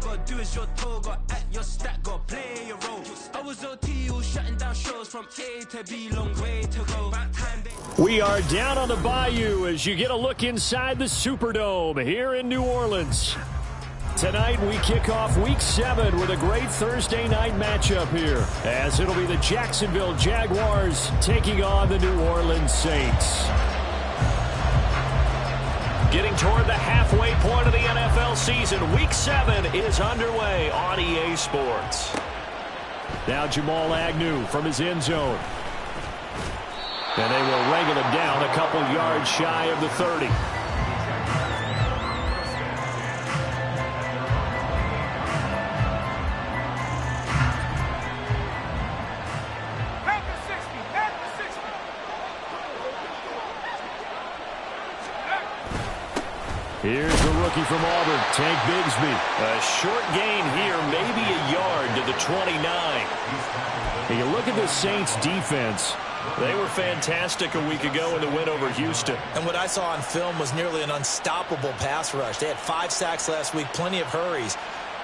gotta do is your toe, gotta act your stat, gotta play your role. I was OT, all shutting down shows from A to B, long way to go. We are down on the Bayou as you get a look inside the Superdome here in New Orleans. Tonight we kick off Week 7 with a great Thursday night matchup here, as it'll be the Jacksonville Jaguars taking on the New Orleans Saints. Getting toward the halfway point of the NFL season, Week 7 is underway on EA Sports. Now Jamal Agnew from his end zone. And they will wrangle him down a couple yards shy of the 30. Here's the rookie from Auburn, Tank Bigsby. A short gain here, maybe a yard to the 29. And you look at the Saints defense. They were fantastic a week ago in the win over Houston. And what I saw on film was nearly an unstoppable pass rush. They had 5 sacks last week, plenty of hurries.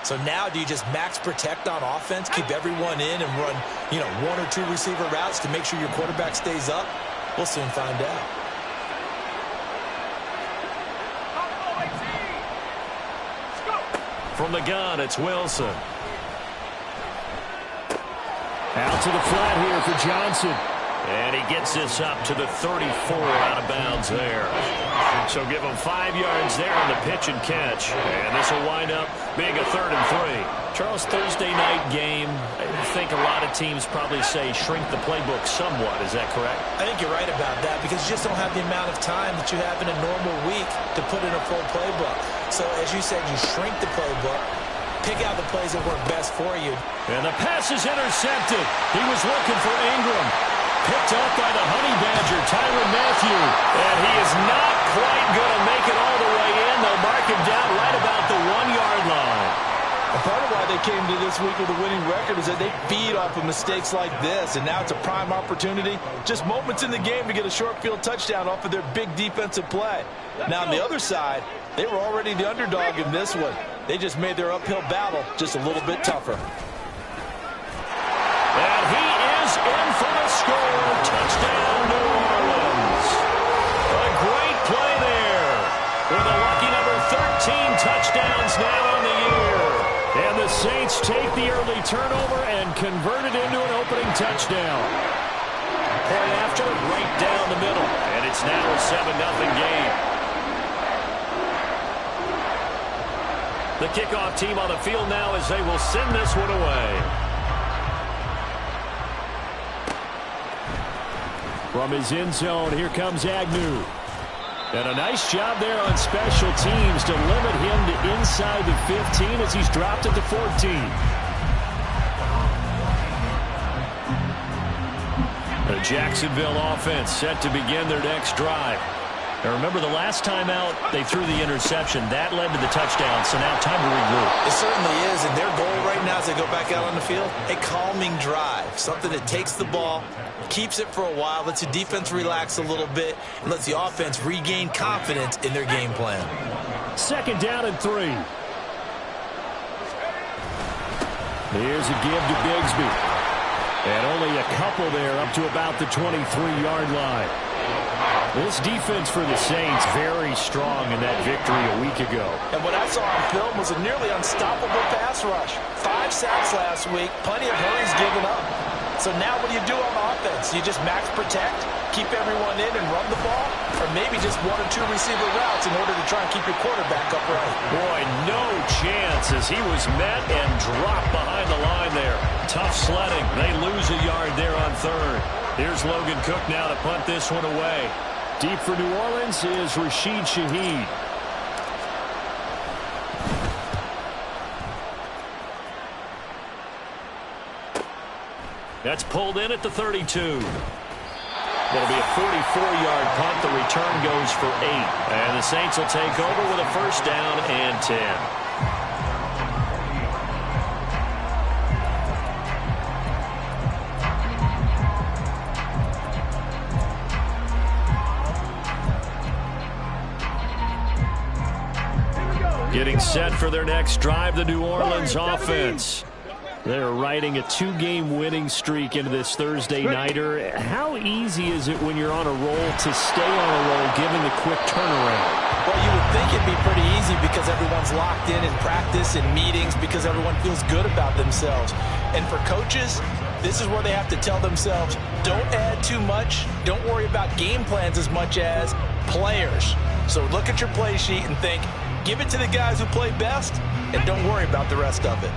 So now do you just max protect on offense, keep everyone in and run, 1 or 2 receiver routes to make sure your quarterback stays up? We'll soon find out. From the gun, it's Wilson. Out to the flat here for Johnson. And he gets this up to the 34 out of bounds there. So give him 5 yards there on the pitch and catch. And this will wind up being a 3rd and 3. Charles, Thursday night game, I think a lot of teams probably say shrink the playbook somewhat. Is that correct? I think you're right about that because you just don't have the amount of time that you have in a normal week to put in a full playbook. So as you said, you shrink the playbook, pick out the plays that work best for you. And the pass is intercepted. He was looking for Ingram. Picked up by the Honey Badger, Tyrann Mathieu. And he is not quite going to make it all the way in. They'll mark him down right about the 1-yard line. A part of why they came to this week with a winning record is that they feed off of mistakes like this. And now it's a prime opportunity. Just moments in the game to get a short field touchdown off of their big defensive play. Now on the other side, they were already the underdog in this one. They just made their uphill battle just a little bit tougher. And he is in for the score. Touchdown, New Orleans. A great play there. With a lucky number 13 touchdowns now on the year. And the Saints take the early turnover and convert it into an opening touchdown. Point after, right down the middle. And it's now a 7-0 game. The kickoff team on the field now as they will send this one away. From his end zone, here comes Agnew. And a nice job there on special teams to limit him to inside the 15 as he's dropped at the 14. The Jacksonville offense set to begin their next drive. Now remember, the last time out, they threw the interception. That led to the touchdown, so now time to regroup. It certainly is, and their goal right now as they go back out on the field, a calming drive. Something that takes the ball, keeps it for a while, lets the defense relax a little bit, and lets the offense regain confidence in their game plan. 2nd down and 3. Here's a give to Bigsby. And only a couple there up to about the 23-yard line. This defense for the Saints very strong in that victory a week ago. And what I saw on film was a nearly unstoppable pass rush. 5 sacks last week, plenty of hurries given up. So now what do you do on offense? You just max protect, keep everyone in and run the ball? Or maybe just 1 or 2 receiver routes in order to try and keep your quarterback upright? Boy, no chance as he was met and dropped behind the line there. Tough sledding. They lose a yard there on 3rd. Here's Logan Cook now to punt this one away. Deep for New Orleans is Rashid Shaheed. That's pulled in at the 32. It'll be a 44-yard punt. The return goes for 8. And the Saints will take over with a 1st down and 10. Getting set for their next drive, the New Orleans offense. They're riding a 2-game winning streak into this Thursday nighter. How easy is it when you're on a roll to stay on a roll given the quick turnaround? Well, you would think it'd be pretty easy because everyone's locked in practice and meetings because everyone feels good about themselves. And for coaches, this is where they have to tell themselves, don't add too much, don't worry about game plans as much as players. So look at your play sheet and think, give it to the guys who play best, and don't worry about the rest of it.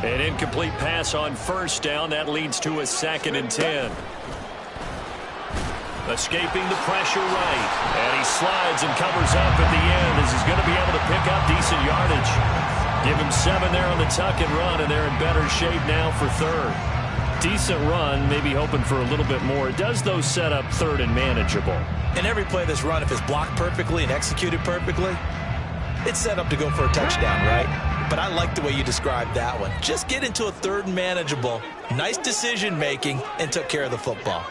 An incomplete pass on first down. That leads to a 2nd and 10. Escaping the pressure right. And he slides and covers up at the end as he's going to be able to pick up decent yardage. Give him 7 there on the tuck and run, and they're in better shape now for 3rd. Decent run, maybe hoping for a little bit more. It does, though, set up 3rd and manageable. And every play this run, if it's blocked perfectly and executed perfectly, it's set up to go for a touchdown, right? But I like the way you described that one. Just get into a 3rd and manageable, nice decision-making, and took care of the football.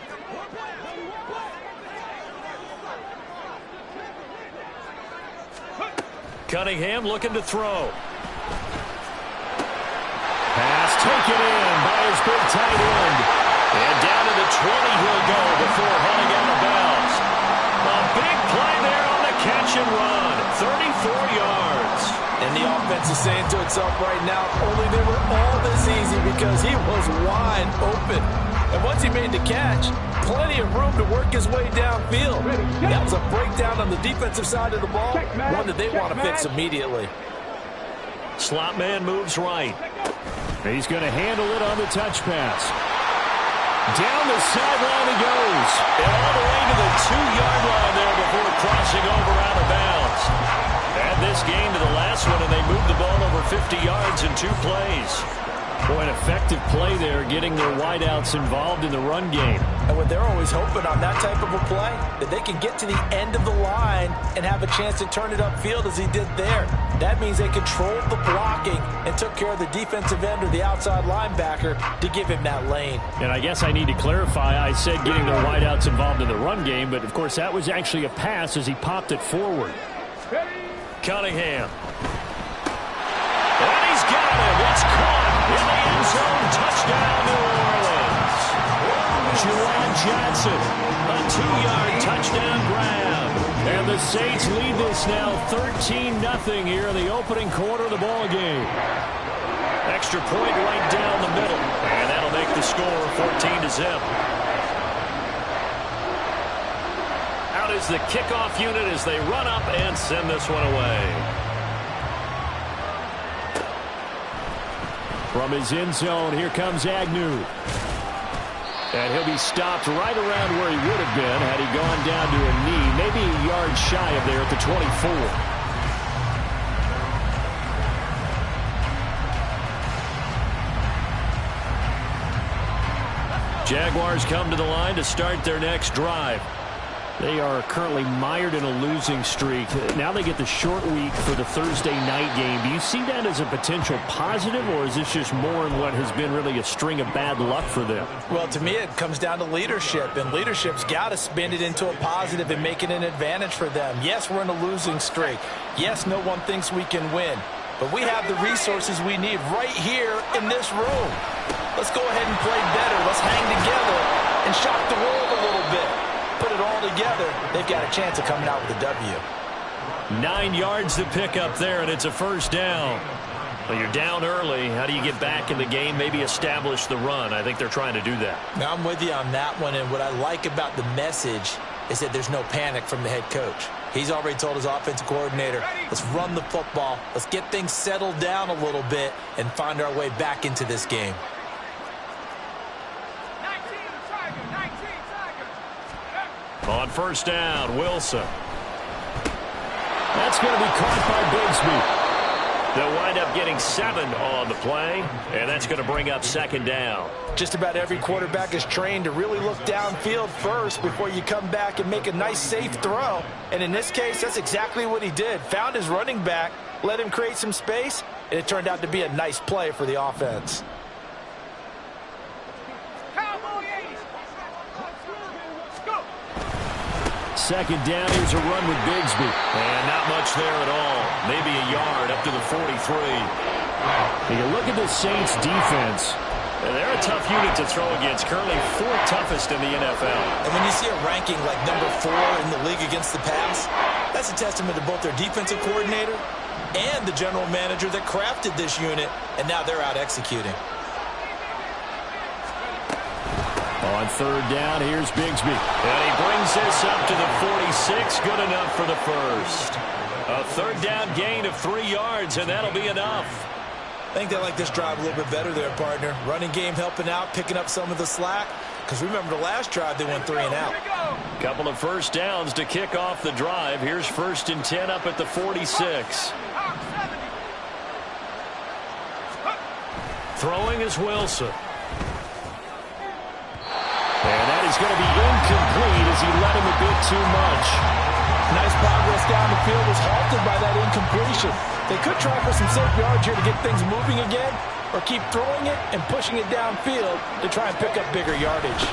Cunningham looking to throw. Pass taken in by his big tight end. And down to the 20 he'll go before heading out of bounds. A big play there on the catch and run. 34 yards. And the offense is saying to itself right now, only they were all this easy because he was wide open. And once he made the catch, plenty of room to work his way downfield. That was a breakdown on the defensive side of the ball, one that they want to fix immediately. Slot man moves right. He's going to handle it on the touch pass. Down the sideline he goes. And all the way to the 2-yard line there before crossing over out of bounds. Add this game to the last one, and they moved the ball over 50 yards in 2 plays. Boy, an effective play there, getting their wideouts involved in the run game. And what they're always hoping on that type of a play, that they can get to the end of the line and have a chance to turn it upfield as he did there. That means they controlled the blocking and took care of the defensive end or the outside linebacker to give him that lane. And I guess I need to clarify, I said getting their wideouts involved in the run game, but of course that was actually a pass as he popped it forward. Cunningham. And he's got it. It's caught in the end zone. Touchdown, New Orleans. Juwan Johnson. A 2-yard touchdown grab. And the Saints lead this now 13-0 here in the opening quarter of the ball game. Extra point right down the middle. And that'll make the score 14-0. Out is the kickoff unit as they run up and send this one away. From his end zone, here comes Agnew. And he'll be stopped right around where he would have been had he gone down to a knee, maybe a yard shy of there at the 24. Jaguars come to the line to start their next drive. They are currently mired in a losing streak. Now they get the short week for the Thursday night game. Do you see that as a potential positive, or is this just more in what has been really a string of bad luck for them? Well, to me, it comes down to leadership, and leadership's got to spin it into a positive and make it an advantage for them. Yes, we're in a losing streak. Yes, no one thinks we can win, but we have the resources we need right here in this room. Let's go ahead and play better. Let's hang together and shock the world a little bit. Put it all together, they've got a chance of coming out with a W. 9 yards to pick up there, and it's a first down. Well, you're down early. How do you get back in the game, maybe establish the run? I think they're trying to do that. Now, I'm with you on that one, and what I like about the message is that there's no panic from the head coach. He's already told his offensive coordinator, let's run the football, let's get things settled down a little bit, and find our way back into this game. On first down, Wilson. That's going to be caught by Bigsby. They'll wind up getting 7 on the play, and that's going to bring up second down. Just about every quarterback is trained to really look downfield first before you come back and make a nice, safe throw. And in this case, that's exactly what he did. Found his running back, let him create some space, and it turned out to be a nice play for the offense. second down. Here's a run with Bigsby. And not much there at all. Maybe a yard up to the 43. You look at the Saints defense. They're a tough unit to throw against. Currently 4th toughest in the NFL. And when you see a ranking like number 4 in the league against the pass, that's a testament to both their defensive coordinator and the general manager that crafted this unit, and now they're out executing. On third down, here's Bigsby. And he brings this up to the 46. Good enough for the first. A third down gain of 3 yards, and that'll be enough. I think they like this drive a little bit better there, partner. Running game helping out, picking up some of the slack. Because remember the last drive, they went 3 and out. Couple of first downs to kick off the drive. Here's 1st and 10 up at the 46. Throwing is Wilson. And that is going to be incomplete as he let him a bit too much. Nice progress down the field was halted by that incompletion. They could try for some safe yards here to get things moving again, or keep throwing it and pushing it downfield to try and pick up bigger yardage.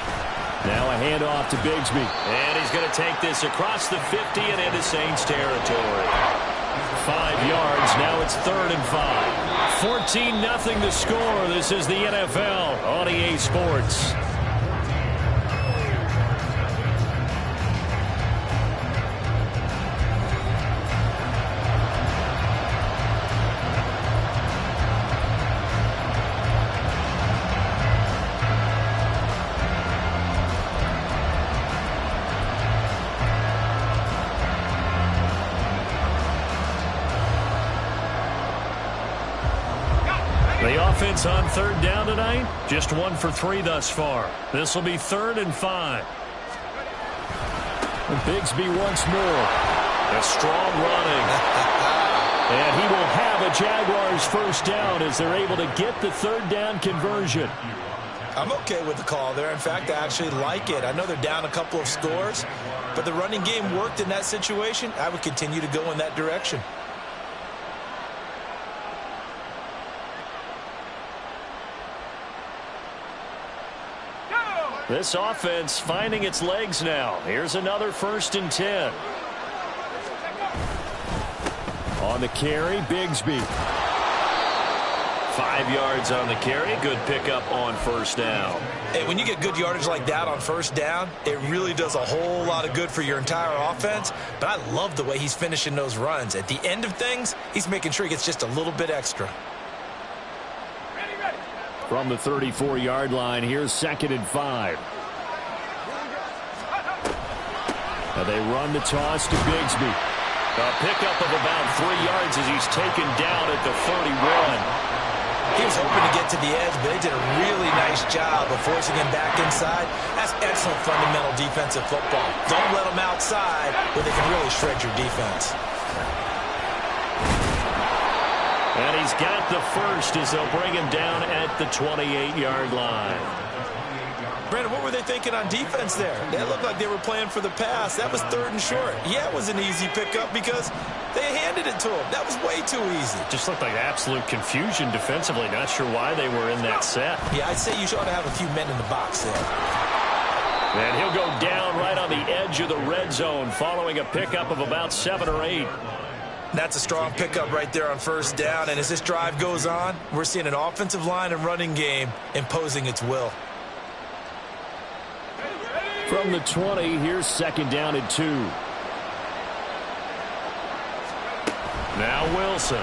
Now a handoff to Bigsby. And he's going to take this across the 50 and into Saints territory. 5 yards. Now it's 3rd and 5. 14-0 the score. This is the NFL on EA Sports. The offense on 3rd down tonight, just 1 for 3 thus far. This will be 3rd and 5. And Bigsby once more. A strong running. And he will have a Jaguars first down as they're able to get the 3rd down conversion. I'm okay with the call there. In fact, I actually like it. I know they're down a couple of scores, but the running game worked in that situation. I would continue to go in that direction. This offense finding its legs now. Here's another 1st and 10. On the carry, Bigsby. 5 yards on the carry. Good pickup on 1st down. And when you get good yardage like that on 1st down, it really does a whole lot of good for your entire offense. But I love the way he's finishing those runs. At the end of things, he's making sure he gets just a little bit extra. From the 34-yard line, here's 2nd and 5. Now they run the toss to Bigsby. A pickup of about 3 yards as he's taken down at the 31. He was hoping to get to the edge, but they did a really nice job of forcing him back inside. That's excellent fundamental defensive football. Don't let him outside where they can really shred your defense. And he's got the first as they'll bring him down at the 28-yard line. Brandon, what were they thinking on defense there? That looked like they were playing for the pass. That was 3rd and short. Yeah, it was an easy pickup because they handed it to him. That was way too easy. Just looked like absolute confusion defensively. Not sure why they were in that set. Yeah, I'd say you ought to have a few men in the box there. And he'll go down right on the edge of the red zone following a pickup of about 7 or 8. That's a strong pickup right there on 1st down. And as this drive goes on, we're seeing an offensive line and running game imposing its will. From the 20, here's 2nd down and 2. Now Wilson.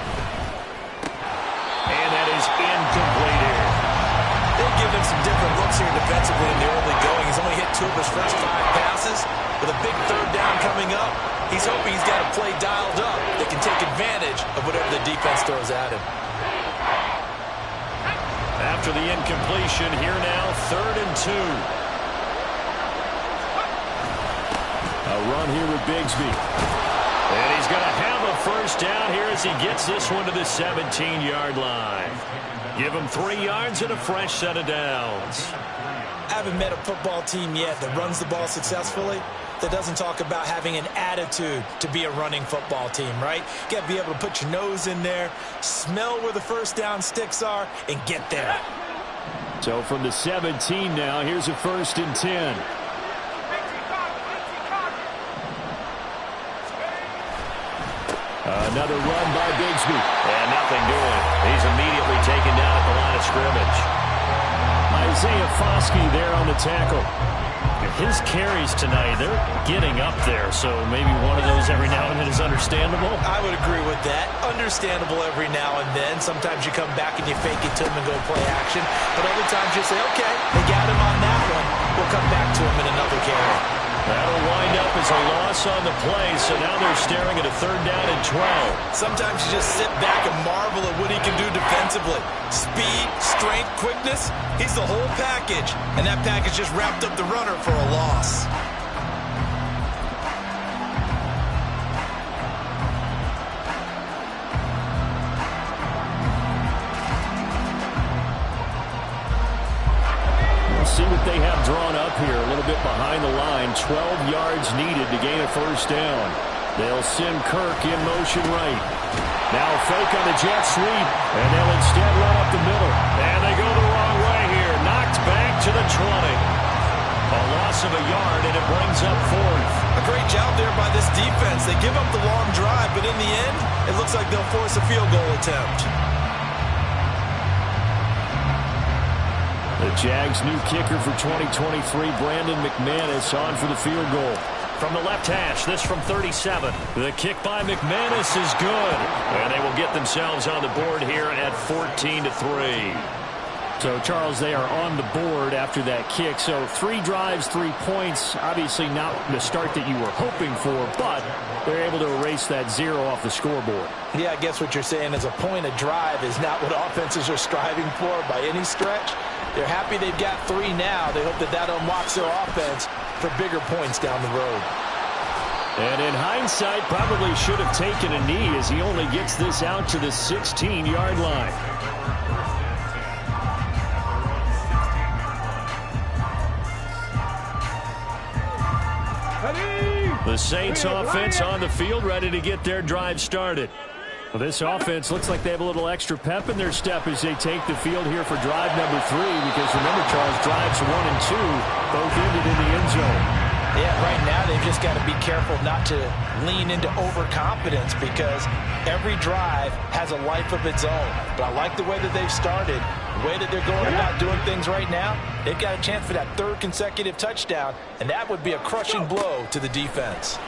And that is incomplete here. They've given him some different looks here defensively in the early going. He's only hit 2 of his first 5 passes. With a big 3rd down coming up, he's hoping he's got a play dialed up that can take advantage of whatever the defense throws at him. After the incompletion, here now, 3rd and 2. A run here with Bigsby. And he's going to have a first down here as he gets this one to the 17-yard line. Give him 3 yards and a fresh set of downs. I haven't met a football team yet that runs the ball successfully that doesn't talk about having an attitude to be a running football team, right? You got to be able to put your nose in there, smell where the first down sticks are, and get there. So from the 17 now, here's a 1st and 10. Another run by Bigsby. And nothing doing. He's immediately taken down at the line of scrimmage. Isaiah Foskey there on the tackle. His carries tonight, they're getting up there, so maybe one of those every now and then is understandable. I would agree with that. Understandable every now and then. Sometimes you come back and you fake it to him and go play action. But other times you say, okay, they got him on that one. We'll come back to him in another carry. That'll wind up as a loss on the play, so now they're staring at a 3rd down and 12. Sometimes you just sit back and marvel at what he can do defensively. Speed, strength, quickness, he's the whole package. And that package just wrapped up the runner for a loss. See what they have drawn up here. A little bit behind the line. 12 yards needed to gain a 1st down. They'll send Kirk in motion right. Now a fake on the jet sweep. And they'll instead run up the middle. And they go the wrong way here. Knocked back to the 20. A loss of a yard, and it brings up 4th. A great job there by this defense. They give up the long drive, but in the end, it looks like they'll force a field goal attempt. The Jags' new kicker for 2023, Brandon McManus, on for the field goal. From the left hash, this from 37. The kick by McManus is good. And they will get themselves on the board here at 14-3. So, Charles, they are on the board after that kick. So 3 drives, 3 points. Obviously not the start that you were hoping for, but they're able to erase that 0 off the scoreboard. Yeah, I guess what you're saying is a point a drive is not what offenses are striving for by any stretch. They're happy they've got 3 now. They hope that that unlocks their offense for bigger points down the road. And in hindsight, probably should have taken a knee as he only gets this out to the 16-yard line. The Saints offense on the field, ready to get their drive started. Well, this offense looks like they have a little extra pep in their step as they take the field here for drive number 3, because remember, Charles, drives 1 and 2 both ended in the end zone. Yeah, right now they've just got to be careful not to lean into overconfidence, because every drive has a life of its own. But I like the way that they've started, the way that they're going about doing things right now. They've got a chance for that 3rd consecutive touchdown, and that would be a crushing blow to the defense.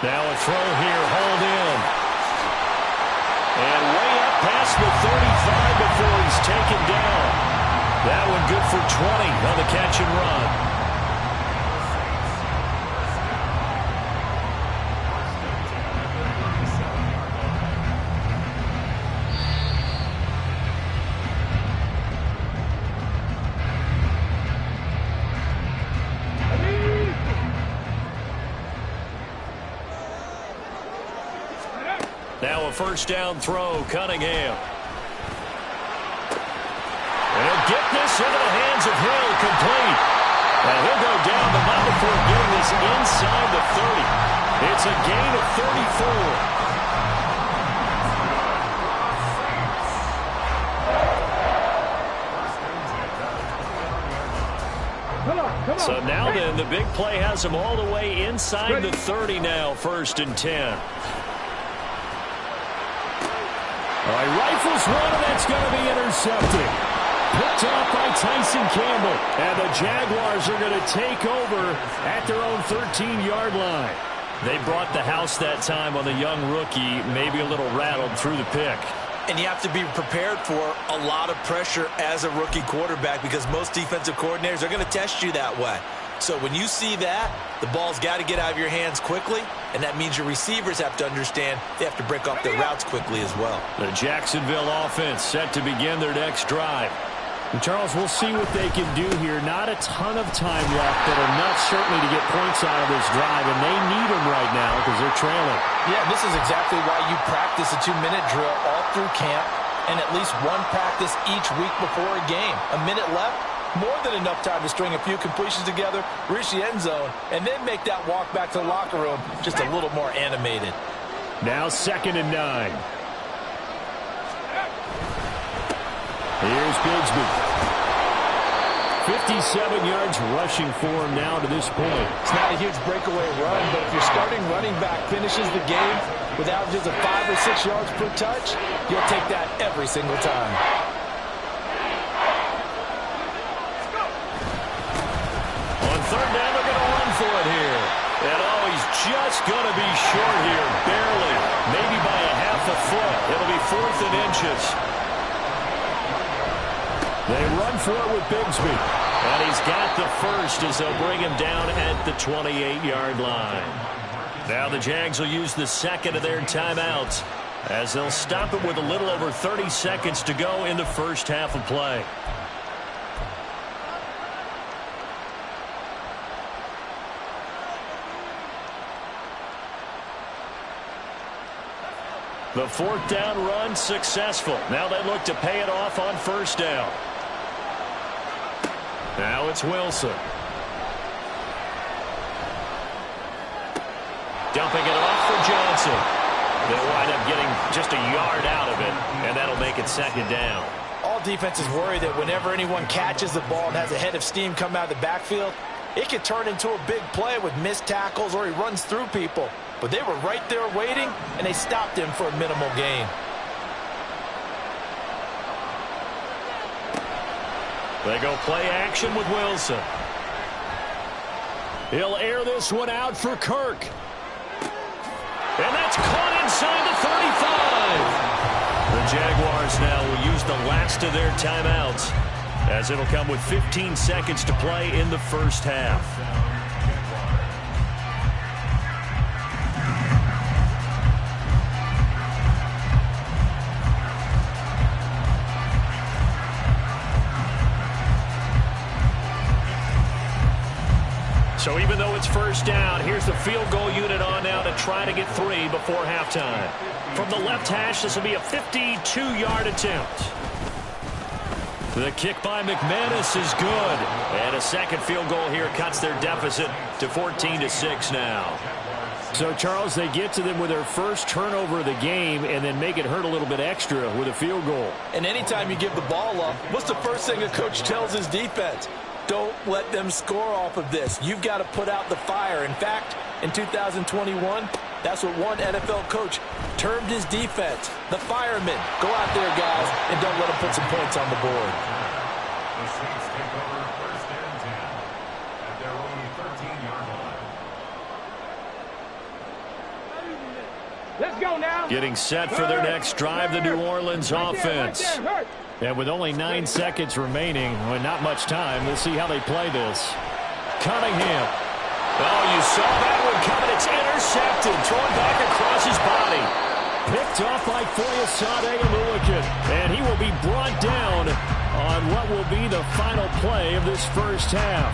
Now a throw here, hold in. And way up past the 35 before he's taken down. That one good for 20 on the catch and run. Now a 1st down throw, Cunningham. And he'll get this into the hands of Hill, complete. And he'll go down the mile before getting this inside the 30. It's a gain of 34. So now then, the big play has him all the way inside the 30 now, 1st and 10. All right, rifles one, and that's going to be intercepted. Picked off by Tyson Campbell. And the Jaguars are going to take over at their own 13-yard line. They brought the house that time on the young rookie, maybe a little rattled through the pick. And you have to be prepared for a lot of pressure as a rookie quarterback, because most defensive coordinators are going to test you that way. So when you see that, the ball's got to get out of your hands quickly, and that means your receivers have to understand they have to break off their routes quickly as well. The Jacksonville offense set to begin their next drive. And Charles, we'll see what they can do here. Not a ton of time left, but enough certainly to get points out of this drive, and they need them right now because they're trailing. Yeah, this is exactly why you practice a 2-minute drill all through camp, and at least one practice each week before a game. A minute left, more than enough time to string a few completions together, reach the end zone, and then make that walk back to the locker room just a little more animated. Now 2nd and 9. Here's Bigsby. 57 yards rushing for him now to this point. It's not a huge breakaway run, but if your starting running back finishes the game with averages of 5 or 6 yards per touch, you'll take that every single time. On third down, they're going to run for it here. And he's just going to be short here, barely, maybe by a half a foot. It'll be 4th and inches. They run for it with Bigsby. And he's got the first as they'll bring him down at the 28-yard line. Now the Jags will use the second of their timeouts as they'll stop it with a little over 30 seconds to go in the first half of play. The 4th down run successful. Now they look to pay it off on first down. Now it's Wilson. Dumping it off for Johnson. They'll wind up getting just a yard out of it, and that'll make it 2nd down. All defenses worry that whenever anyone catches the ball and has a head of steam come out of the backfield, it could turn into a big play with missed tackles or he runs through people. But they were right there waiting, and they stopped him for a minimal gain. They go play action with Wilson. He'll air this one out for Kirk. And that's caught inside the 35. The Jaguars now will use the last of their timeouts as it'll come with 15 seconds to play in the first half. So even though it's first down, here's the field goal unit on now to try to get 3 before halftime. From the left hash, this will be a 52-yard attempt. The kick by McManus is good. And a second field goal here cuts their deficit to 14-6 now. So, Charles, they get to them with their first turnover of the game and then make it hurt a little bit extra with a field goal. And anytime you give the ball up, what's the first thing a coach tells his defense? Don't let them score off of this. You've got to put out the fire. In fact, in 2021, that's what one NFL coach termed his defense, the firemen. Go out there, guys, and don't let them put some points on the board. The Saints take over 1st and 10 at their own 13-yard line. Let's go now. Getting set for their next drive, the New Orleans offense. And with only 9 seconds remaining, well, not much time, we'll see how they play this. Cunningham. Oh, you saw that one coming. It's intercepted. Thrown back across his body. Picked off by Foyesade Oluokun. And he will be brought down on what will be the final play of this first half.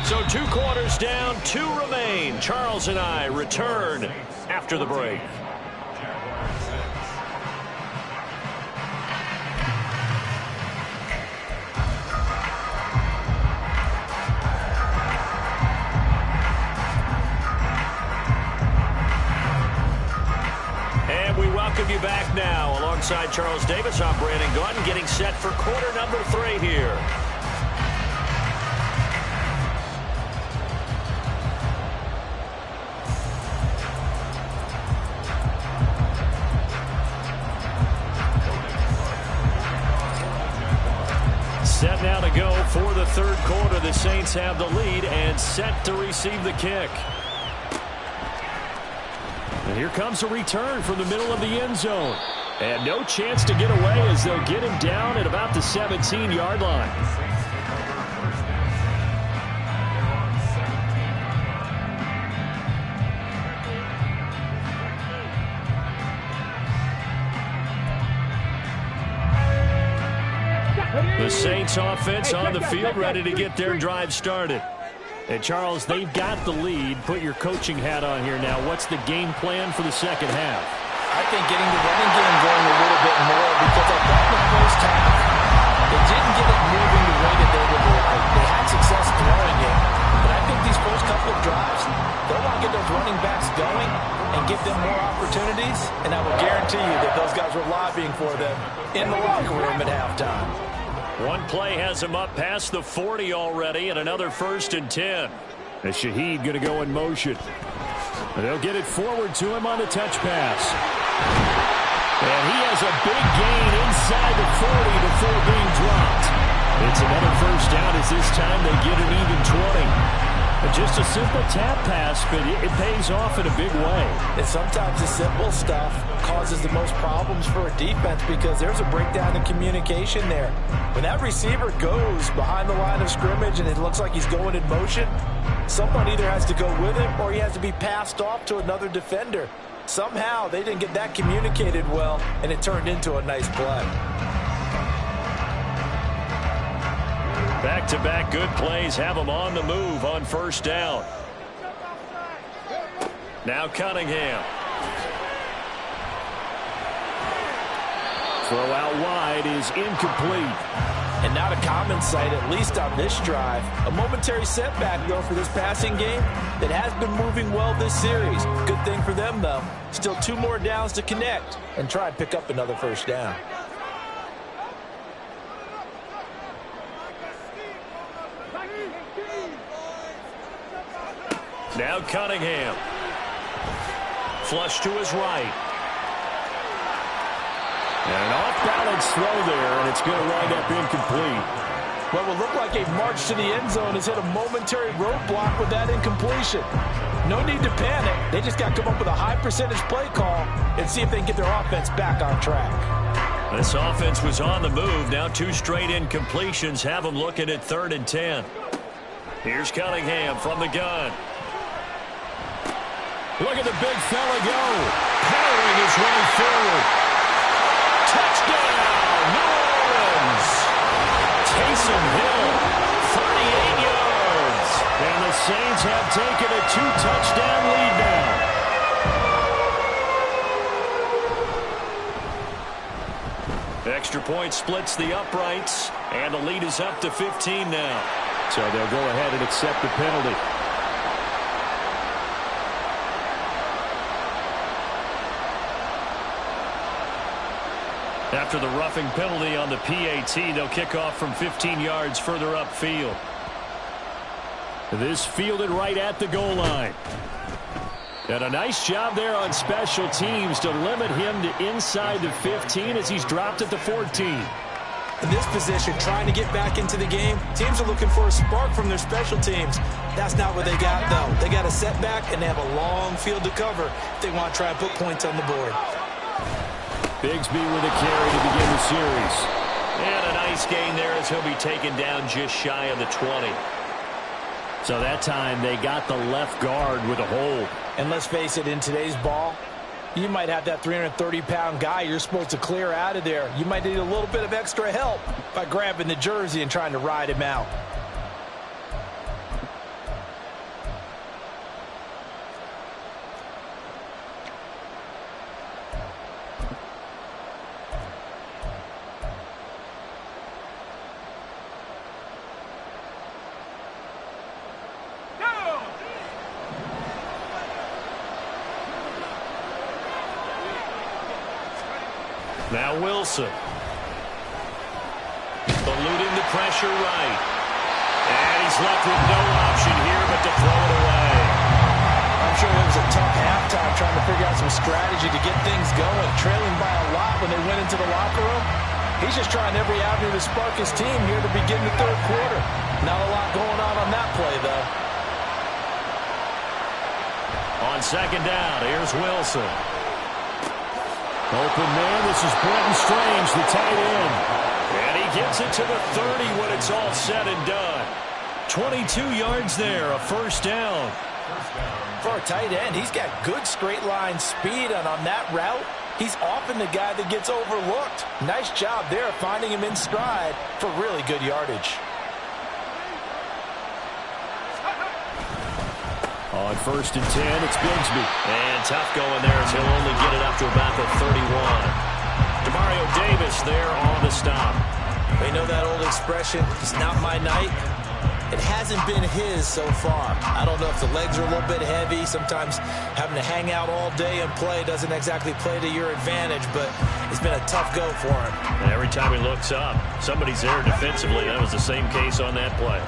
So 2 quarters down, 2 remain. Charles and I return after the break. Welcome you back now. Alongside Charles Davis, I'm Brandon Gaudin, getting set for quarter number 3 here. Set now to go for the 3rd quarter. The Saints have the lead and set to receive the kick. And here comes a return from the middle of the end zone. And no chance to get away as they'll get him down at about the 17-yard line. The Saints offense on the field ready to get their drive started. And, Charles, they've got the lead. Put your coaching hat on here now. What's the game plan for the second half? I think getting the running game going a little bit more because I thought in the first half they didn't get it moving the way that they would like. They had success throwing it. But I think these first couple of drives, they'll want to get those running backs going and give them more opportunities. And I will guarantee you that those guys were lobbying for them in the locker room at halftime. One play has him up past the 40 already, and another 1st and 10. And Shaheed going to go in motion. They'll get it forward to him on the touch pass. And he has a big gain inside the 40 before being dropped. It's another 1st down as this time they get an even 20. Just a simple tap pass, but it pays off in a big way. And sometimes the simple stuff causes the most problems for a defense because there's a breakdown in communication there. When that receiver goes behind the line of scrimmage and it looks like he's going in motion, someone either has to go with him or he has to be passed off to another defender. Somehow they didn't get that communicated well, and it turned into a nice play. Back-to-back good plays have them on the move on 1st down. Now Cunningham. Throw out wide is incomplete. And not a common sight, at least on this drive. A momentary setback, though, for this passing game that has been moving well this series. Good thing for them, though. Still 2 more downs to connect and try and pick up another 1st down. Now Cunningham. Flush to his right. And an off-balance throw there, and it's going to wind up incomplete. What will look like a march to the end zone has hit a momentary roadblock with that incompletion. No need to panic. They just got to come up with a high-percentage play call and see if they can get their offense back on track. This offense was on the move. Now 2 straight incompletions have them looking at 3rd and 10. Here's Cunningham from the gun. Look at the big fella go. Powering his way forward. Touchdown, New Orleans. Taysom Hill, 38 yards. And the Saints have taken a 2-touchdown lead now. Extra point splits the uprights, and the lead is up to 15 now. So they'll go ahead and accept the penalty. After the roughing penalty on the PAT, they'll kick off from 15 yards further upfield. This fielded right at the goal line. And a nice job there on special teams to limit him to inside the 15 as he's dropped at the 14. In this position, trying to get back into the game, teams are looking for a spark from their special teams. That's not what they got, though. They got a setback, and they have a long field to cover if they want to try and put points on the board. Bigsby with a carry to begin the series. And a nice gain there as he'll be taken down just shy of the 20. So that time they got the left guard with a hold. And let's face it, in today's ball, you might have that 330-pound guy you're supposed to clear out of there. You might need a little bit of extra help by grabbing the jersey and trying to ride him out. Now Wilson. Eluding the pressure right. And he's left with no option here but to throw it away. I'm sure it was a tough halftime trying to figure out some strategy to get things going. Trailing by a lot when they went into the locker room. He's just trying every avenue to spark his team here to begin the 3rd quarter. Not a lot going on that play, though. On 2nd down, here's Wilson. Open man, this is Brenton Strange, the tight end. And he gets it to the 30 when it's all said and done. 22 yards there, a 1st down. For a tight end, he's got good straight line speed, and on that route, he's often the guy that gets overlooked. Nice job there finding him in stride for really good yardage. On 1st and 10, it's Bigsby. And tough going there as he'll only get it up to about the 31. Demario Davis there on the stop. You know that old expression, it's not my night. It hasn't been his so far. I don't know if the legs are a little bit heavy. Sometimes having to hang out all day and play doesn't exactly play to your advantage, but it's been a tough go for him. And every time he looks up, somebody's there defensively. That was the same case on that play.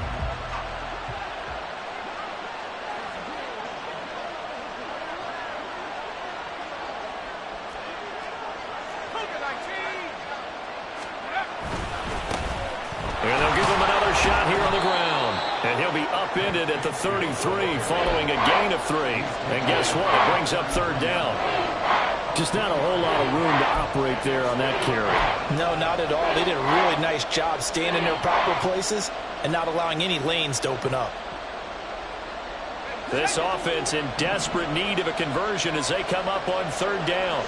And they'll give him another shot here on the ground. And he'll be upended at the 33 following a gain of 3. And guess what? It brings up third down. Just not a whole lot of room to operate there on that carry. No, not at all. They did a really nice job staying in their proper places and not allowing any lanes to open up. This offense in desperate need of a conversion as they come up on third down.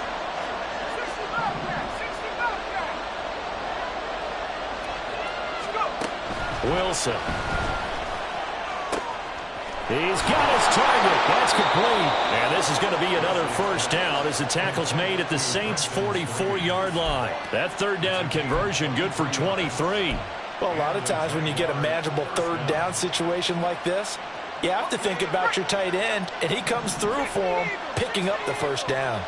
Wilson. He's got his target. That's complete. And this is going to be another first down as the tackle's made at the Saints' 44-yard line. That third down conversion good for 23. Well, a lot of times when you get a manageable third down situation like this, you have to think about your tight end, and he comes through for him, picking up the first down.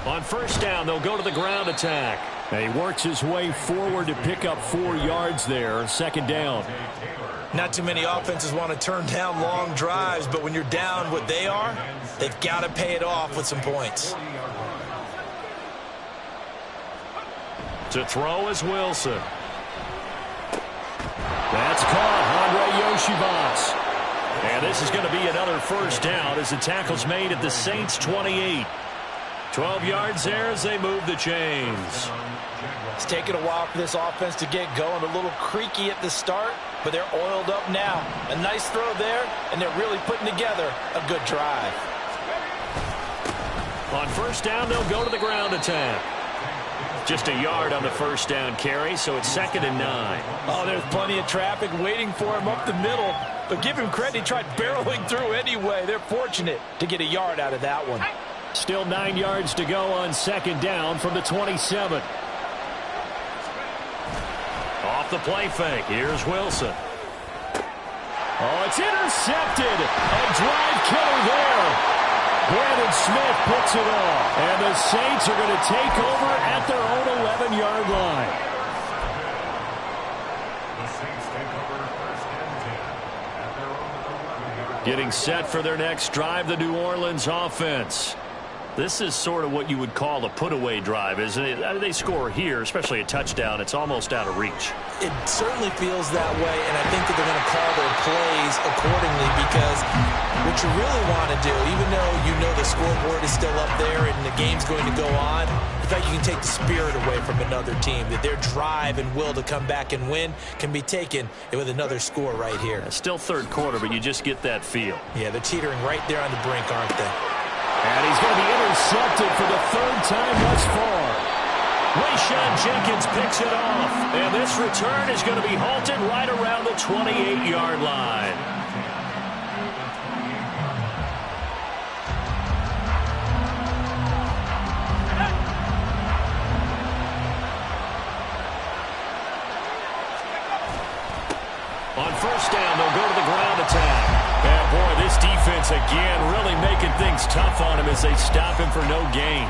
On first down, they'll go to the ground attack. And he works his way forward to pick up 4 yards there. Second down. Not too many offenses want to turn down long drives, but when you're down what they are, they've got to pay it off with some points. To throw is Wilson. That's caught. Andre Yoshivas. And this is going to be another first down as the tackle's made at the Saints' 28. 12 yards there as they move the chains. It's taken a while for this offense to get going. A little creaky at the start, but they're oiled up now. A nice throw there, and they're really putting together a good drive. On first down, they'll go to the ground attack. Just a yard on the first down carry, so it's 2nd and 9. Oh, there's plenty of traffic waiting for him up the middle. But give him credit, he tried barreling through anyway. They're fortunate to get a yard out of that one. Still 9 yards to go on second down from the 27. Off the play fake. Here's Wilson. Oh, it's intercepted. A drive killer there. Brandon Smith puts it off. And the Saints are going to take over at their own 11-yard line. The Saints take over first and 10 at their own 11-yard line. Getting set for their next drive, the New Orleans offense. This is sort of what you would call a put-away drive, isn't it? They score here, especially a touchdown. It's almost out of reach. It certainly feels that way, and I think that they're going to call their plays accordingly because what you really want to do, even though you know the scoreboard is still up there and the game's going to go on, the fact you can take the spirit away from another team, that their drive and will to come back and win can be taken with another score right here. Still third quarter, but you just get that feel. Yeah, they're teetering right there on the brink, aren't they? And he's going to be intercepted for the third time thus far. Rayshawn Jenkins picks it off. And this return is going to be halted right around the 28-yard line. On first down, they'll go to the ground attack. And boy, this defense again really making things tough on him as they stop him for no gain.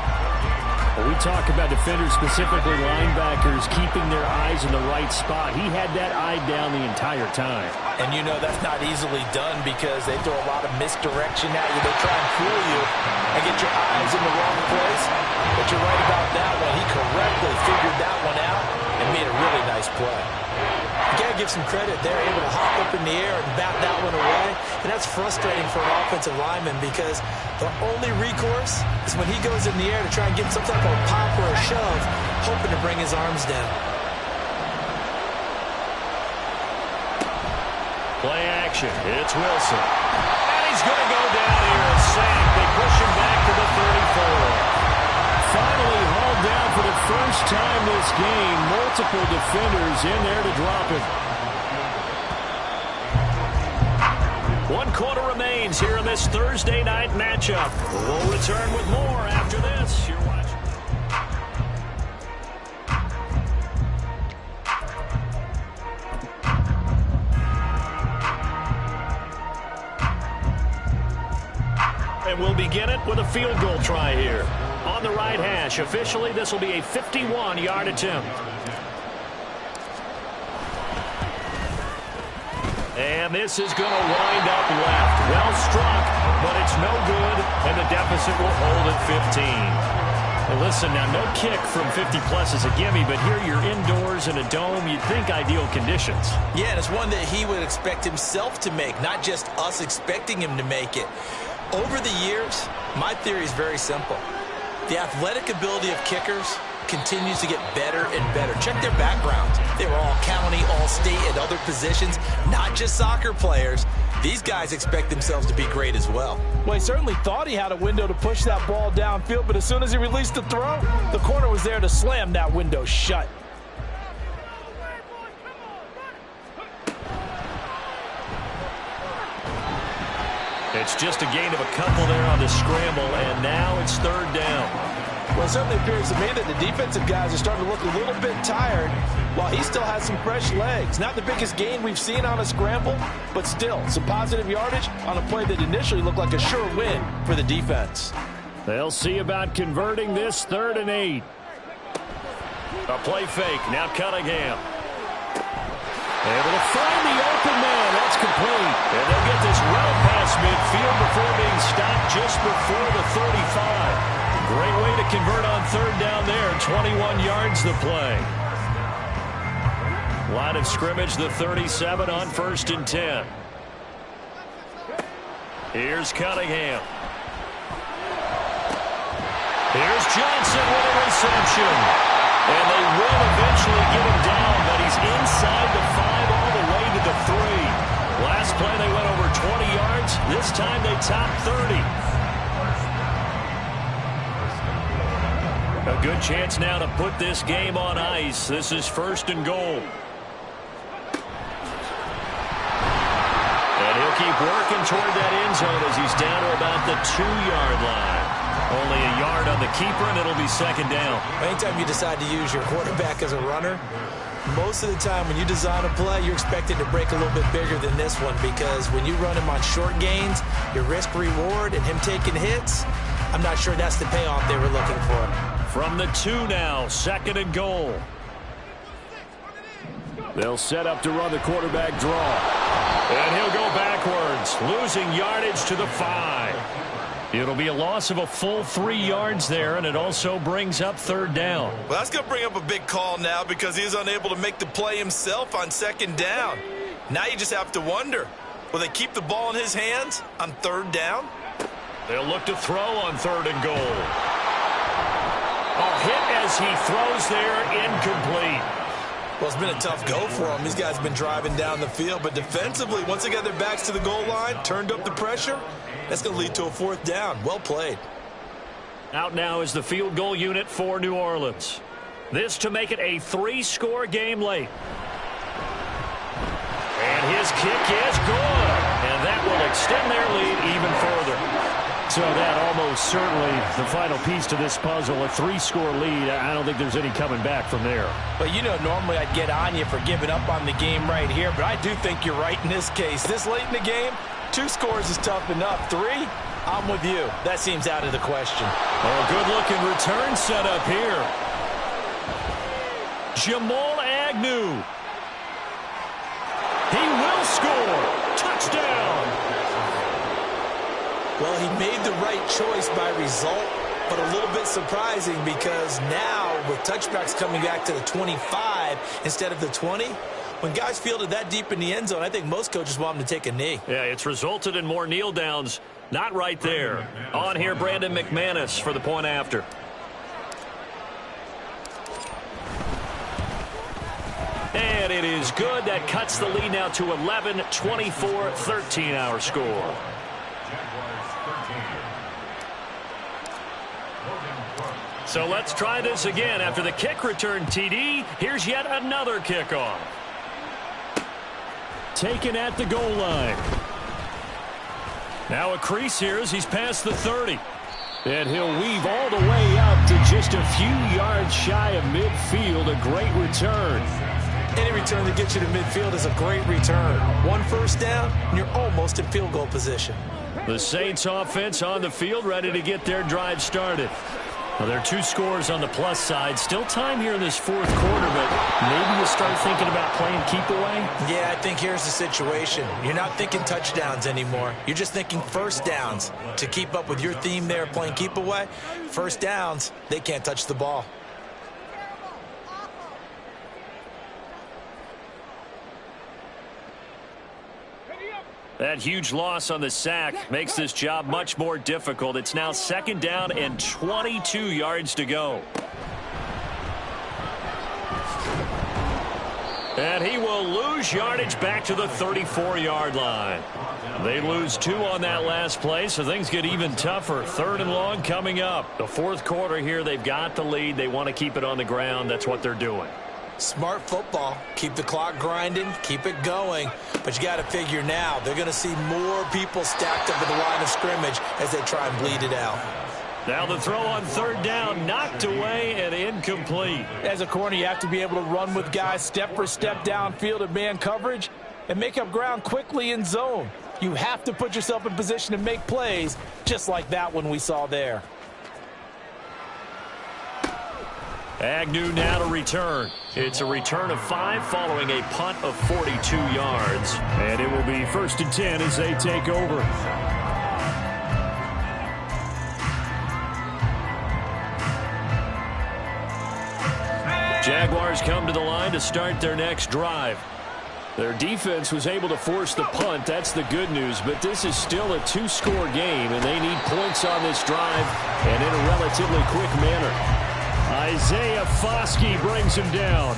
Well, we talk about defenders, specifically linebackers, keeping their eyes in the right spot. He had that eye down the entire time. And you know that's not easily done because they throw a lot of misdirection at you. They try and fool you and get your eyes in the wrong place. But you're right about that one. He correctly figured that one out and made a really nice play. You got to give some credit. They're able to hop up in the air and bat that one away. And that's frustrating for an offensive lineman because the only recourse is when he goes in the air to try and get some type of pop or a shove, hoping to bring his arms down. Play action. It's Wilson. And he's going to go down here and sacked. They push him back to the 34. Finally hauled down for the first time this game. Multiple defenders in there to drop it. 1 quarter remains here in this Thursday night matchup. We'll return with more after this. You're watching. will begin it with a field goal try here. On the right hash, officially this will be a 51-yard attempt. And this is going to wind up left. Well struck, but it's no good, and the deficit will hold at 15. Well, listen, now no kick from 50-plus is a gimme, but here you're indoors in a dome. You'd think ideal conditions. Yeah, and it's one that he would expect himself to make, not just us expecting him to make it. Over the years, my theory is very simple. The athletic ability of kickers continues to get better and better. Check their backgrounds. They were all county, all state, and other positions, not just soccer players. These guys expect themselves to be great as well. Well, he certainly thought he had a window to push that ball downfield, but as soon as he released the throw, the corner was there to slam that window shut. It's just a gain of a couple there on the scramble, and now it's third down. Well, it certainly appears to me that the defensive guys are starting to look a little bit tired while he still has some fresh legs. Not the biggest gain we've seen on a scramble, but still some positive yardage on a play that initially looked like a sure win for the defense. They'll see about converting this 3rd and 8. A play fake. Now Cunningham. Able to find the open man. That's complete. And they'll get this well past midfield before being stopped just before the 35. Great way to convert on 3rd down there. 21 yards the play. Line of scrimmage, the 37 on 1st and 10. Here's Cunningham. Here's Johnson with a reception. And they will eventually get him down, but he's inside the 5 all the way to the 3. Last play they went over 20 yards. This time they topped 30. A good chance now to put this game on ice. This is 1st and goal. And he'll keep working toward that end zone as he's down to about the 2-yard line. Only a yard on the keeper, and it'll be 2nd down. Anytime you decide to use your quarterback as a runner, most of the time when you design a play, you're expected to break a little bit bigger than this one, because when you run him on short gains, your risk-reward and him taking hits, I'm not sure that's the payoff they were looking for. From the 2 now, 2nd and goal. They'll set up to run the quarterback draw. And he'll go backwards, losing yardage to the 5. It'll be a loss of a full 3 yards there, and it also brings up 3rd down. Well, that's going to bring up a big call now because he is unable to make the play himself on 2nd down. Now you just have to wonder, will they keep the ball in his hands on 3rd down? They'll look to throw on 3rd and goal. A hit as he throws there, incomplete. Well, it's been a tough go for him. These guys have been driving down the field, but defensively, once they got their backs to the goal line, turned up the pressure, that's going to lead to a 4th down. Well played. Out now is the field goal unit for New Orleans. This to make it a 3-score game late. And his kick is good. And that will extend their lead even further. So that almost certainly the final piece to this puzzle, a 3-score lead. I don't think there's any coming back from there. But you know, normally I'd get on you for giving up on the game right here, but I do think you're right in this case. This late in the game, 2 scores is tough enough. 3, I'm with you. That seems out of the question. Oh, good-looking return set up here. Jamal Agnew. He will score. Touchdown. Well, he made the right choice by result, but a little bit surprising because now with touchbacks coming back to the 25 instead of the 20, when guys fielded that deep in the end zone, I think most coaches want them to take a knee. Yeah, it's resulted in more kneel downs. Not right there. On here, Brandon McManus for the point after. And it is good. That cuts the lead now to 11, 24, 13 our score. So let's try this again. After the kick return TD, here's yet another kickoff. Taken at the goal line. Now a crease here as he's past the 30. And he'll weave all the way up to just a few yards shy of midfield. A great return. Any return that gets you to midfield is a great return. 1 first down, and you're almost in field goal position. The Saints offense on the field, ready to get their drive started. Well, there are 2 scores on the plus side. Still time here in this fourth quarter, but maybe you start thinking about playing keep away? Yeah, I think here's the situation. You're not thinking touchdowns anymore. You're just thinking first downs. To keep up with your theme there, playing keep away, first downs, they can't touch the ball. That huge loss on the sack makes this job much more difficult. It's now 2nd down and 22 yards to go. And he will lose yardage back to the 34-yard line. They lose 2 on that last play, so things get even tougher. 3rd and long coming up. The fourth quarter here, they've got the lead. They want to keep it on the ground. That's what they're doing. Smart football. Keep the clock grinding, keep it going. But you got to figure now, they're going to see more people stacked up at the line of scrimmage as they try and bleed it out. Now the throw on 3rd down, knocked away and incomplete. As a corner, you have to be able to run with guys step for step downfield in man coverage and make up ground quickly in zone. You have to put yourself in position to make plays, just like that one we saw there. Agnew now to return. It's a return of 5 following a punt of 42 yards. And it will be 1st and 10 as they take over. Jaguars come to the line to start their next drive. Their defense was able to force the punt. That's the good news. But this is still a 2-score game, and they need points on this drive and in a relatively quick manner. Isaiah Foskey brings him down.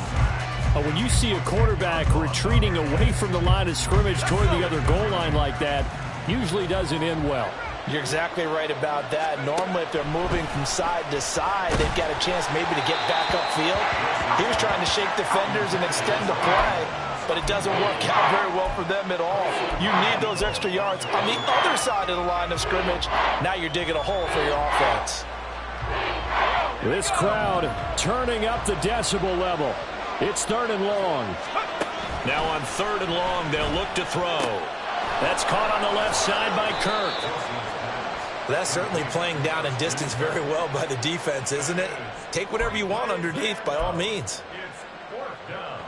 When you see a quarterback retreating away from the line of scrimmage toward the other goal line like that, usually doesn't end well. You're exactly right about that. Normally, if they're moving from side to side, they've got a chance maybe to get back upfield. He was trying to shake defenders and extend the play, but it doesn't work out very well for them at all. You need those extra yards on the other side of the line of scrimmage. Now you're digging a hole for your offense. This crowd turning up the decibel level. It's 3rd and long. Now on 3rd and long, they'll look to throw. That's caught on the left side by Kirk. That's certainly playing down and distance very well by the defense, isn't it? Take whatever you want underneath by all means. It's 4th down.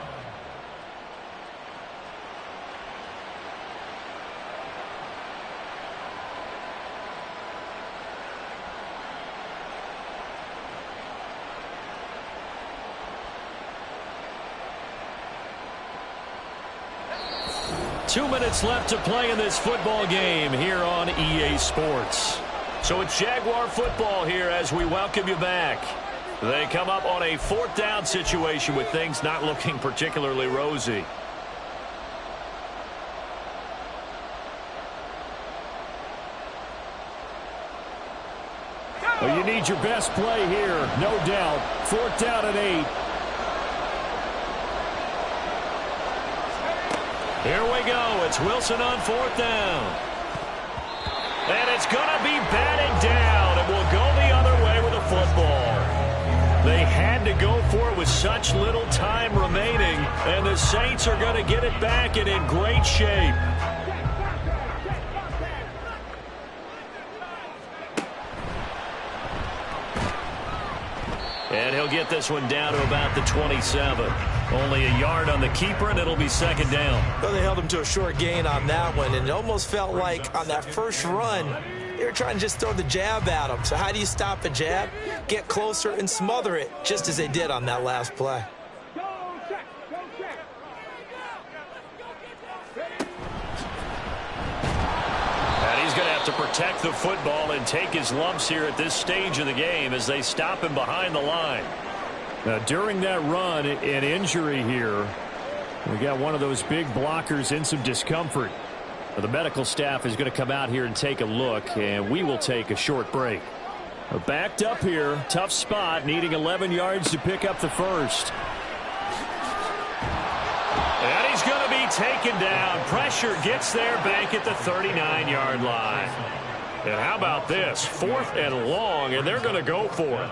2 minutes left to play in this football game here on EA Sports. So it's Jaguar football here as we welcome you back. They come up on a 4th down situation with things not looking particularly rosy. Well, you need your best play here, no doubt. 4th down and 8. Here we go. It's Wilson on 4th down. And it's going to be batted down. It will go the other way with a football. They had to go for it with such little time remaining. And the Saints are going to get it back and in great shape. And he'll get this one down to about the 27. Only a yard on the keeper, and it'll be 2nd down. Well, they held him to a short gain on that one, and it almost felt like on that first run, they were trying to just throw the jab at him. So how do you stop a jab? Get closer and smother it, just as they did on that last play. And he's going to have to protect the football and take his lumps here at this stage of the game as they stop him behind the line. Now, during that run, an injury here. We got one of those big blockers in some discomfort. The medical staff is going to come out here and take a look, and we will take a short break. Backed up here, tough spot, needing 11 yards to pick up the first. And he's going to be taken down. Pressure gets there back at the 39-yard line. And how about this? 4th and long, and they're going to go for it.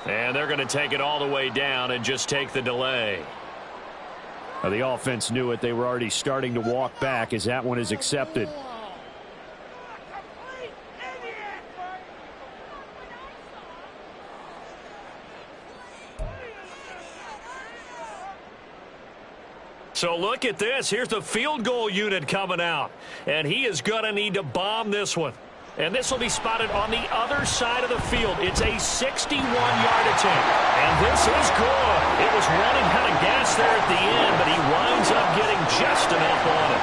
And they're going to take it all the way down and just take the delay. Well, the offense knew it. They were already starting to walk back as that one is accepted. So look at this. Here's the field goal unit coming out. And he is going to need to bomb this one. And this will be spotted on the other side of the field. It's a 61-yard attempt. And this is good. It was running out of gas there at the end, but he winds up getting just enough on it.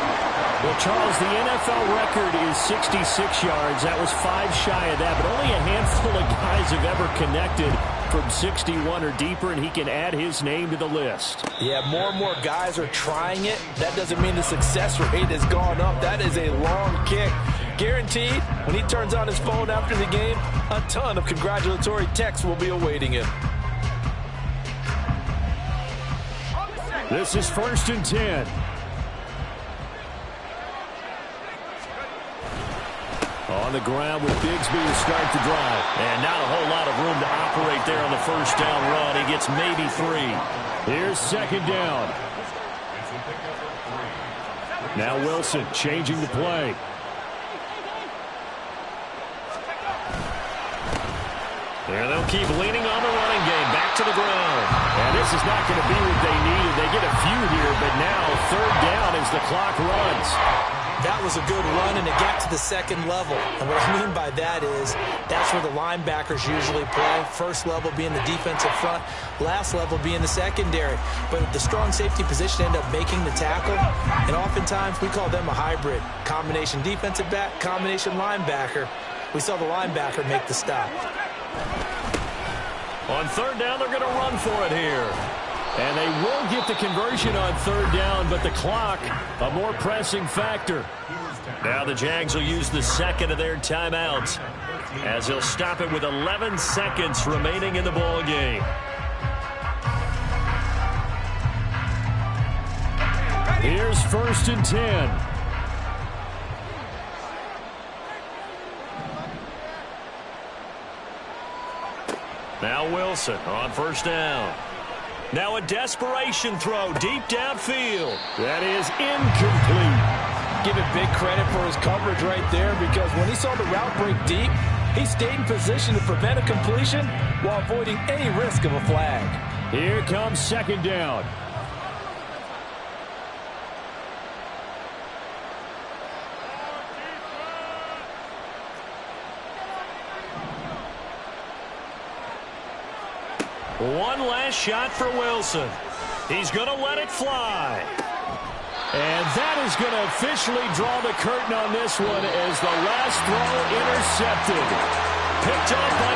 Well, Charles, the NFL record is 66 yards. That was 5 shy of that, but only a handful of guys have ever connected from 61 or deeper, and he can add his name to the list. Yeah, more and more guys are trying it. That doesn't mean the success rate has gone up. That is a long kick. Guaranteed, when he turns on his phone after the game, a ton of congratulatory texts will be awaiting him. This is 1st and 10. On the ground with Bigsby to start the drive. And not a whole lot of room to operate there on the first down run. He gets maybe 3. Here's 2nd down. Now Wilson changing the play. There they'll keep leaning on the running game. Back to the ground. And this is not going to be what they needed. They get a few here, but now 3rd down as the clock runs. That was a good run, and it got to the 2nd level. And what I mean by that is that's where the linebackers usually play. First level being the defensive front, last level being the secondary. But the strong safety position ended up making the tackle, and oftentimes we call them a hybrid. Combination defensive back, combination linebacker. We saw the linebacker make the stop. On 3rd down, they're going to run for it here. And they will get the conversion on 3rd down, but the clock, a more pressing factor. Now the Jags will use the 2nd of their timeouts as they'll stop it with 11 seconds remaining in the ball game. Here's 1st and 10. Now Wilson on 1st down. Now a desperation throw deep downfield. That is incomplete. Give it big credit for his coverage right there, because when he saw the route break deep, he stayed in position to prevent a completion while avoiding any risk of a flag. Here comes 2nd down. One last shot for Wilson. He's going to let it fly. And that is going to officially draw the curtain on this one as the last throw intercepted. Picked up by